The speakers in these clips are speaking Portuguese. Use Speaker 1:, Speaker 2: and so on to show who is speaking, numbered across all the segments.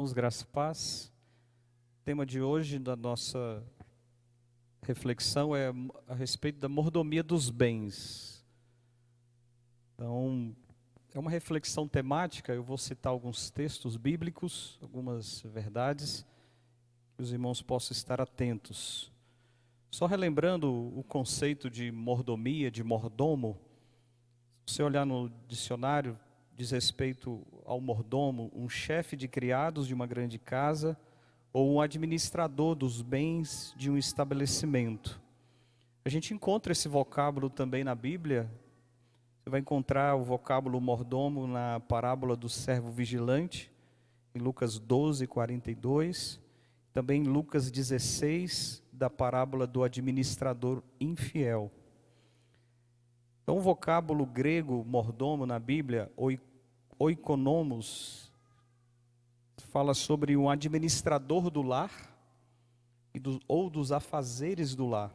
Speaker 1: Irmãos, graça e paz. O tema de hoje da nossa reflexão é a respeito da mordomia dos bens. Então, é uma reflexão temática. Eu vou citar alguns textos bíblicos, algumas verdades, que os irmãos possam estar atentos. Só relembrando o conceito de mordomia, de mordomo, se você olhar no dicionário, diz respeito ao mordomo, um chefe de criados de uma grande casa, ou um administrador dos bens de um estabelecimento. A gente encontra esse vocábulo também na Bíblia. Você vai encontrar o vocábulo mordomo na parábola do servo vigilante, em Lucas 12, 42. Também em Lucas 16, da parábola do administrador infiel. Então o vocábulo grego mordomo na Bíblia, oikonomos, fala sobre um administrador do lar ou dos afazeres do lar.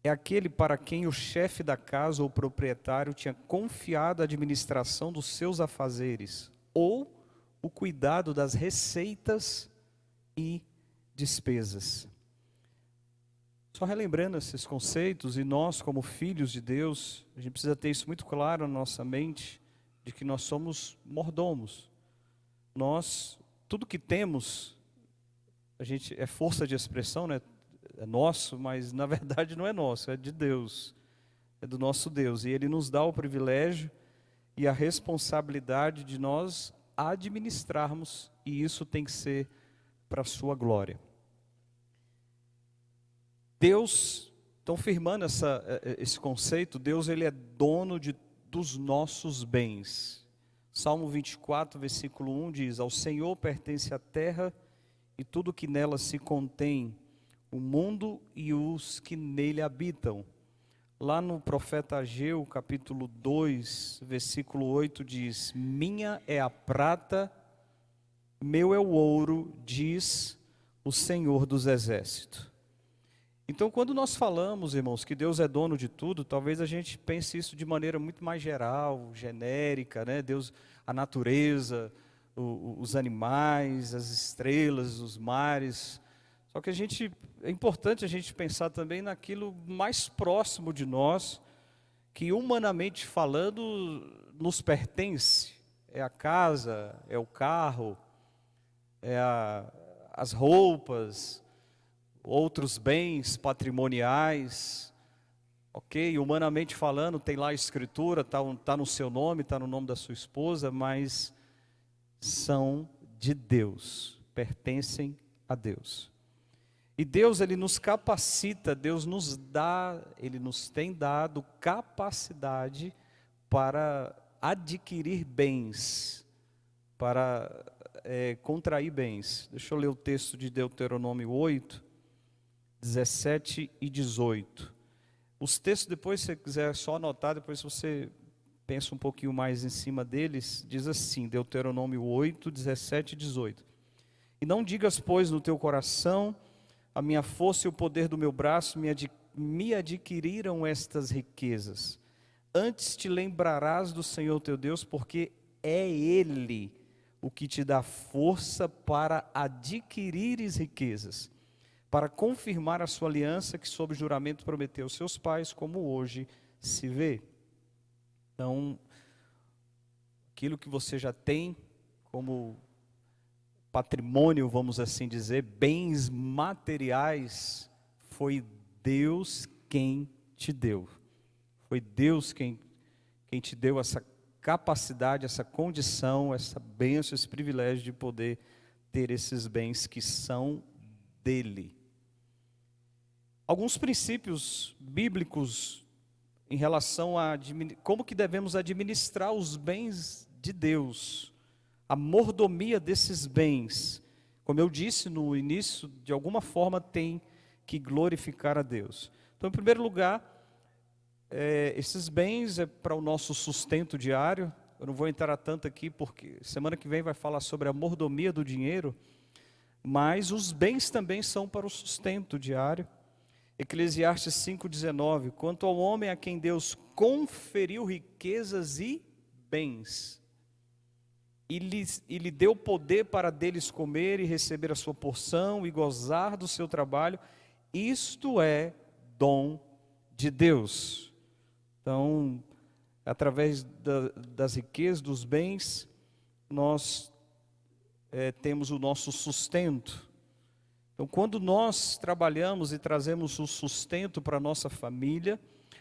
Speaker 1: É aquele para quem o chefe da casa ou proprietário tinha confiado a administração dos seus afazeres ou o cuidado das receitas e despesas. Só relembrando esses conceitos, e nós como filhos de Deus, a gente precisa ter isso muito claro na nossa mente, de que nós somos mordomos. Nós, tudo que temos, a gente é força de expressão, né? É nosso, mas na verdade não é nosso, é de Deus, é do nosso Deus. E Ele nos dá o privilégio e a responsabilidade de nós administrarmos, e isso tem que ser para a sua glória. Deus, então firmando esse conceito, Deus ele é dono dos nossos bens. Salmo 24, versículo 1 diz: ao Senhor pertence a terra e tudo que nela se contém, o mundo e os que nele habitam. Lá no profeta Ageu, capítulo 2, versículo 8 diz: minha é a prata, meu é o ouro, diz o Senhor dos exércitos. Então, quando nós falamos, irmãos, que Deus é dono de tudo, talvez a gente pense isso de maneira muito mais geral, genérica, né? Deus, a natureza, os animais, as estrelas, os mares. Só que é importante a gente pensar também naquilo mais próximo de nós, que humanamente falando nos pertence. É a casa, é o carro, as roupas, outros bens patrimoniais, ok? Humanamente falando, tem lá a escritura, está no seu nome, está no nome da sua esposa, mas são de Deus, pertencem a Deus. E Deus, Ele nos capacita, Deus nos dá, Ele nos tem dado capacidade para adquirir bens, para contrair bens. Deixa eu ler o texto de Deuteronômio 8, 17 e 18. Os textos, depois, se você quiser só anotar, depois você pensa um pouquinho mais em cima deles, diz assim, Deuteronômio 8, 17 e 18. E não digas, pois, no teu coração, a minha força e o poder do meu braço me adquiriram estas riquezas. Antes te lembrarás do Senhor teu Deus, porque é Ele o que te dá força para adquirires riquezas, para confirmar a sua aliança que sob juramento prometeu aos seus pais, como hoje se vê. Então, aquilo que você já tem como patrimônio, vamos assim dizer, bens materiais, foi Deus quem te deu. Foi Deus quem te deu essa capacidade, essa condição, essa bênção, esse privilégio de poder ter esses bens que são dele. Alguns princípios bíblicos em relação a como que devemos administrar os bens de Deus, a mordomia desses bens. Como eu disse no início, de alguma forma tem que glorificar a Deus. Então, em primeiro lugar, esses bens é para o nosso sustento diário. Eu não vou entrar tanto aqui, porque semana que vem vai falar sobre a mordomia do dinheiro, mas os bens também são para o sustento diário. Eclesiastes 5,19, quanto ao homem a quem Deus conferiu riquezas e bens, e lhe deu poder para deles comer e receber a sua porção e gozar do seu trabalho. Isto é dom de Deus. Então, através das riquezas, dos bens, nós temos o nosso sustento. Então, quando nós trabalhamos e trazemos o sustento para a nossa família,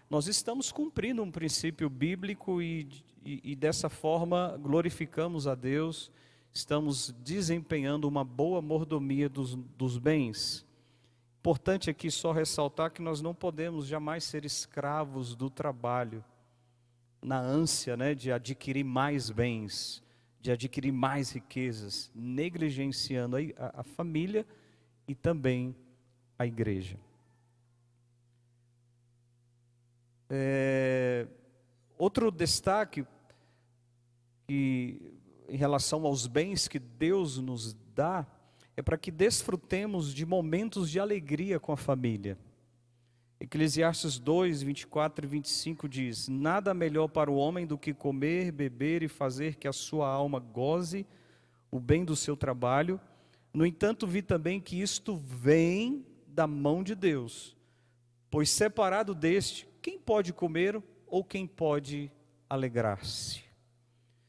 Speaker 1: nós estamos cumprindo um princípio bíblico e dessa forma glorificamos a Deus, estamos desempenhando uma boa mordomia dos bens. Importante aqui só ressaltar que nós não podemos jamais ser escravos do trabalho, na ânsia, de adquirir mais bens, de adquirir mais riquezas, negligenciando a família e também a igreja. Outro destaque em relação aos bens que Deus nos dá é para que desfrutemos de momentos de alegria com a família. Eclesiastes 2, 24 e 25 diz: nada melhor para o homem do que comer, beber e fazer que a sua alma goze o bem do seu trabalho. No entanto, vi também que isto vem da mão de Deus, pois separado deste, quem pode comer ou quem pode alegrar-se?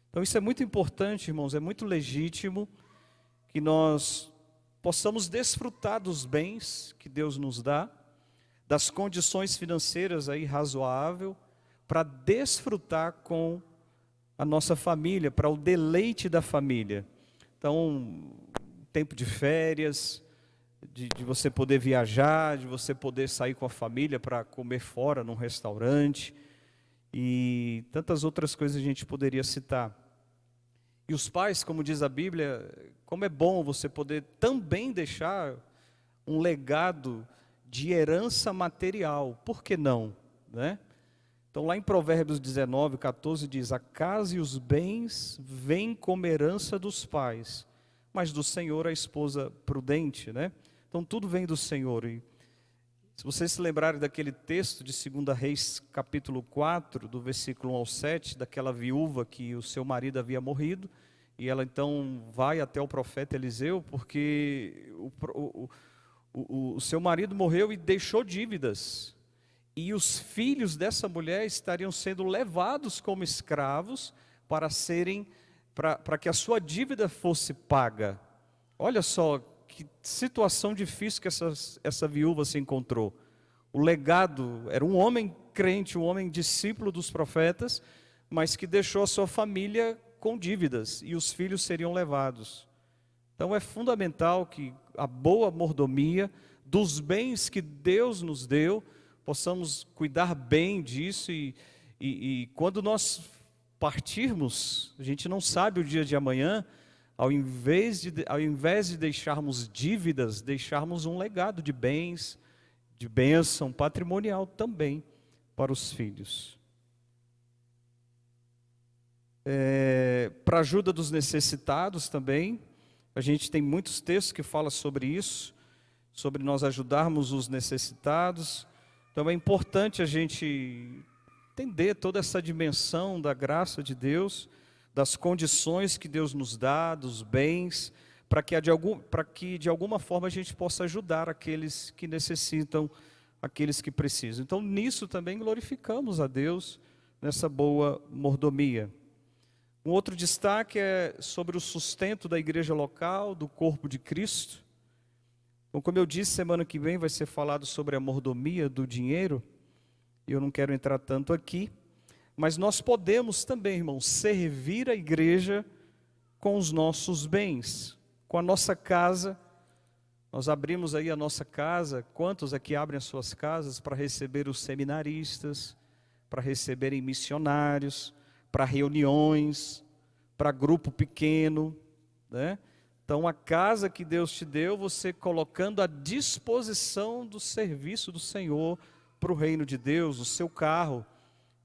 Speaker 1: Então isso é muito importante, irmãos, é muito legítimo que nós possamos desfrutar dos bens que Deus nos dá, das condições financeiras aí razoável, para desfrutar com a nossa família, para o deleite da família. Então, tempo de férias, de você poder viajar, de você poder sair com a família para comer fora num restaurante e tantas outras coisas a gente poderia citar. E os pais, como diz a Bíblia, como é bom você poder também deixar um legado de herança material, por que não? Então lá em Provérbios 19, 14 diz: a casa e os bens vêm como herança dos pais, mas do Senhor a esposa prudente, Então tudo vem do Senhor. E se vocês se lembrarem daquele texto de 2 Reis, capítulo 4, do versículo 1 ao 7, daquela viúva que o seu marido havia morrido, e ela então vai até o profeta Eliseu, porque o seu marido morreu e deixou dívidas, e os filhos dessa mulher estariam sendo levados como escravos para que a sua dívida fosse paga. Olha só que situação difícil que essa viúva se encontrou. O legado era um homem crente, um homem discípulo dos profetas, mas que deixou a sua família com dívidas, e os filhos seriam levados. Então é fundamental que a boa mordomia dos bens que Deus nos deu, possamos cuidar bem disso, e quando nós partirmos, a gente não sabe o dia de amanhã. Ao invés de deixarmos dívidas, deixarmos um legado de bens, de bênção patrimonial também para os filhos. Para a ajuda dos necessitados também, a gente tem muitos textos que falam sobre isso, sobre nós ajudarmos os necessitados. Então é importante a gente entender toda essa dimensão da graça de Deus, das condições que Deus nos dá, dos bens, para que de alguma forma a gente possa ajudar aqueles que necessitam, aqueles que precisam. Então nisso também glorificamos a Deus, nessa boa mordomia. Um outro destaque é sobre o sustento da igreja local, do corpo de Cristo. Então, como eu disse, semana que vem vai ser falado sobre a mordomia do dinheiro, e eu não quero entrar tanto aqui, mas nós podemos também, irmãos, servir a igreja com os nossos bens, com a nossa casa. Nós abrimos aí a nossa casa. Quantos aqui abrem as suas casas para receber os seminaristas, para receberem missionários, para reuniões, para grupo pequeno, Então a casa que Deus te deu, você colocando à disposição do serviço do Senhor para o reino de Deus, o seu carro,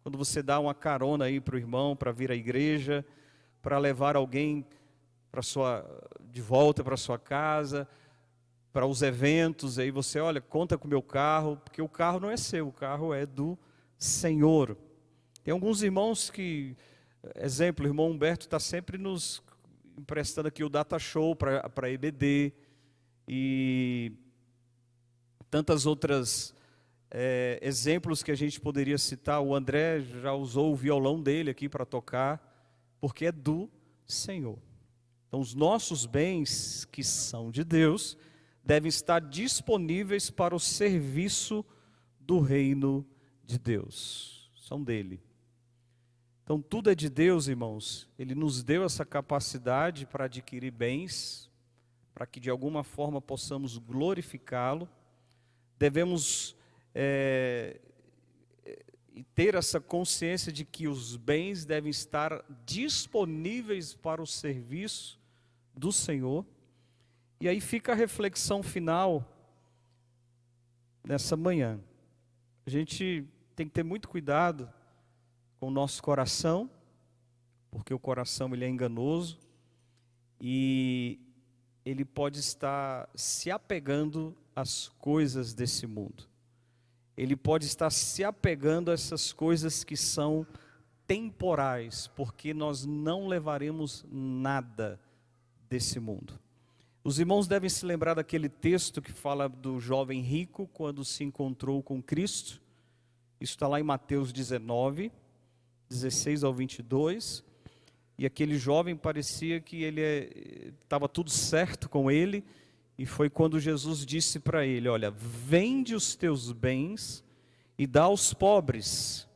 Speaker 1: quando você dá uma carona aí para o irmão, para vir à igreja, para levar alguém de volta para a sua casa, para os eventos, aí você, olha, conta com o meu carro, porque o carro não é seu, o carro é do Senhor. Tem alguns irmãos que, exemplo, o irmão Humberto está sempre nos emprestando aqui o Data Show para a EBD e tantas outras exemplos que a gente poderia citar. O André já usou o violão dele aqui para tocar, porque é do Senhor. Então, os nossos bens, que são de Deus, devem estar disponíveis para o serviço do reino de Deus. São dele. Então, tudo é de Deus, irmãos. Ele nos deu essa capacidade para adquirir bens, para que de alguma forma possamos glorificá-lo. Devemos ter essa consciência de que os bens devem estar disponíveis para o serviço do Senhor. E aí fica a reflexão final nessa manhã. A gente tem que ter muito cuidado com o nosso coração, porque o coração ele é enganoso e ele pode estar se apegando às coisas desse mundo. Ele pode estar se apegando a essas coisas que são temporais, porque nós não levaremos nada desse mundo. Os irmãos devem se lembrar daquele texto que fala do jovem rico quando se encontrou com Cristo. Isso está lá em Mateus 19, 16 ao 22. E aquele jovem parecia que estava tudo certo com ele. E foi quando Jesus disse para ele: olha, vende os teus bens e dá aos pobres.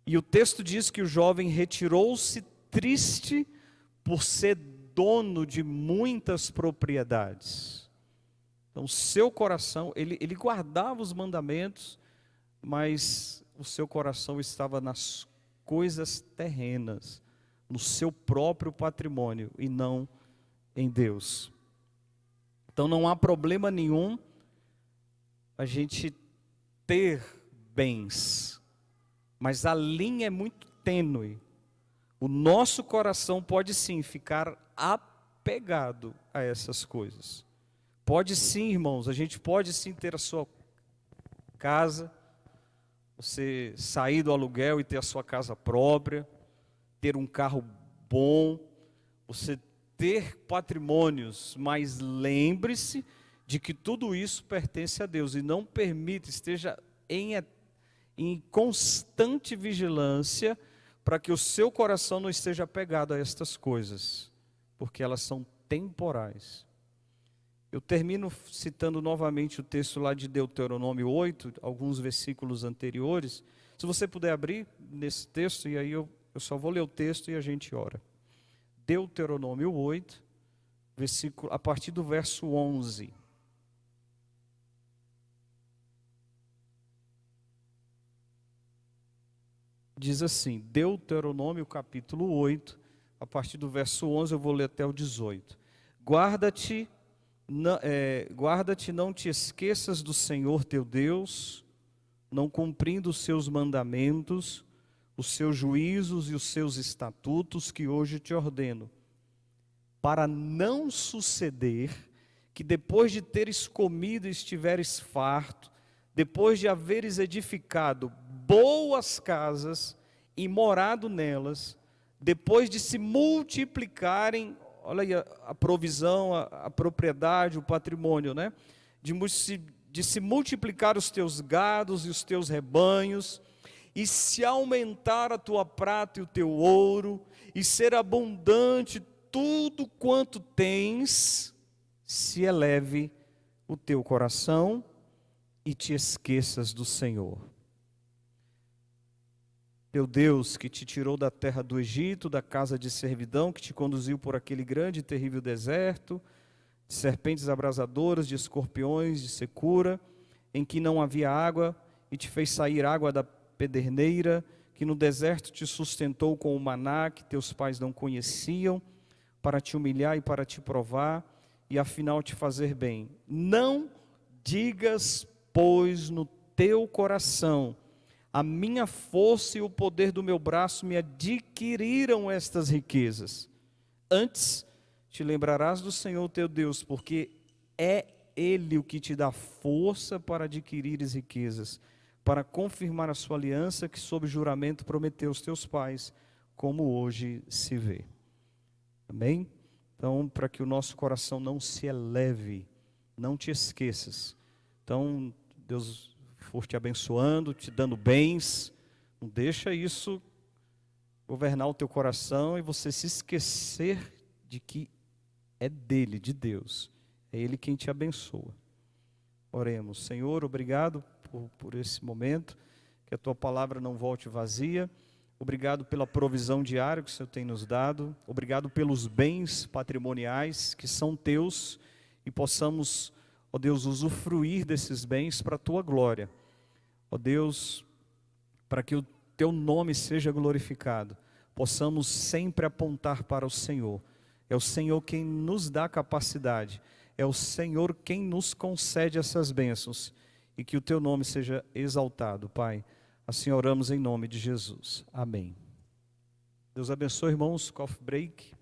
Speaker 1: E o texto diz que o jovem retirou-se triste por ser dono de muitas propriedades. Então, seu coração, ele guardava os mandamentos, mas o seu coração estava nas coisas terrenas, no seu próprio patrimônio e não em Deus. Então não há problema nenhum a gente ter bens, mas a linha é muito tênue. O nosso coração pode sim ficar apegado a essas coisas. Pode sim, irmãos, a gente pode sim ter a sua casa, você sair do aluguel e ter a sua casa própria, ter um carro bom, você ter patrimônios, mas lembre-se de que tudo isso pertence a Deus e não permita, esteja em constante vigilância para que o seu coração não esteja apegado a estas coisas, porque elas são temporais. Eu termino citando novamente o texto lá de Deuteronômio 8, alguns versículos anteriores. Se você puder abrir nesse texto, e aí eu só vou ler o texto e a gente ora. Deuteronômio 8, a partir do verso 11. Diz assim, Deuteronômio capítulo 8, a partir do verso 11, eu vou ler até o 18. Guarda-te, não te esqueças do Senhor teu Deus, não cumprindo os seus mandamentos, os seus juízos e os seus estatutos que hoje te ordeno, para não suceder que depois de teres comido e estiveres farto, depois de haveres edificado boas casas e morado nelas, depois de se multiplicarem, olha aí a provisão, a propriedade, o patrimônio, né? De se multiplicar os teus gados e os teus rebanhos, e se aumentar a tua prata e o teu ouro, e ser abundante tudo quanto tens, se eleve o teu coração e te esqueças do Senhor. Teu Deus, que te tirou da terra do Egito, da casa de servidão, que te conduziu por aquele grande e terrível deserto, de serpentes abrasadoras, de escorpiões, de secura, em que não havia água, e te fez sair água da pederneira, que no deserto te sustentou com o maná que teus pais não conheciam, para te humilhar e para te provar, e afinal te fazer bem. Não digas, pois, no teu coração: a minha força e o poder do meu braço me adquiriram estas riquezas. Antes, te lembrarás do Senhor teu Deus, porque é Ele o que te dá força para adquirires riquezas, para confirmar a sua aliança que sob juramento prometeu aos teus pais, como hoje se vê. Amém? Então, para que o nosso coração não se eleve, não te esqueças. Então, Deus for te abençoando, te dando bens, não deixa isso governar o teu coração e você se esquecer de que é dele, de Deus. É Ele quem te abençoa. Oremos. Senhor, obrigado por esse momento, que a Tua palavra não volte vazia. Obrigado pela provisão diária que o Senhor tem nos dado. Obrigado pelos bens patrimoniais que são Teus e possamos, ó Deus, usufruir desses bens para a Tua glória. Ó Deus, para que o Teu nome seja glorificado, possamos sempre apontar para o Senhor. É o Senhor quem nos dá capacidade, é o Senhor quem nos concede essas bênçãos, e que o Teu nome seja exaltado, Pai. Assim oramos em nome de Jesus. Amém. Deus abençoe, irmãos. Coffee break.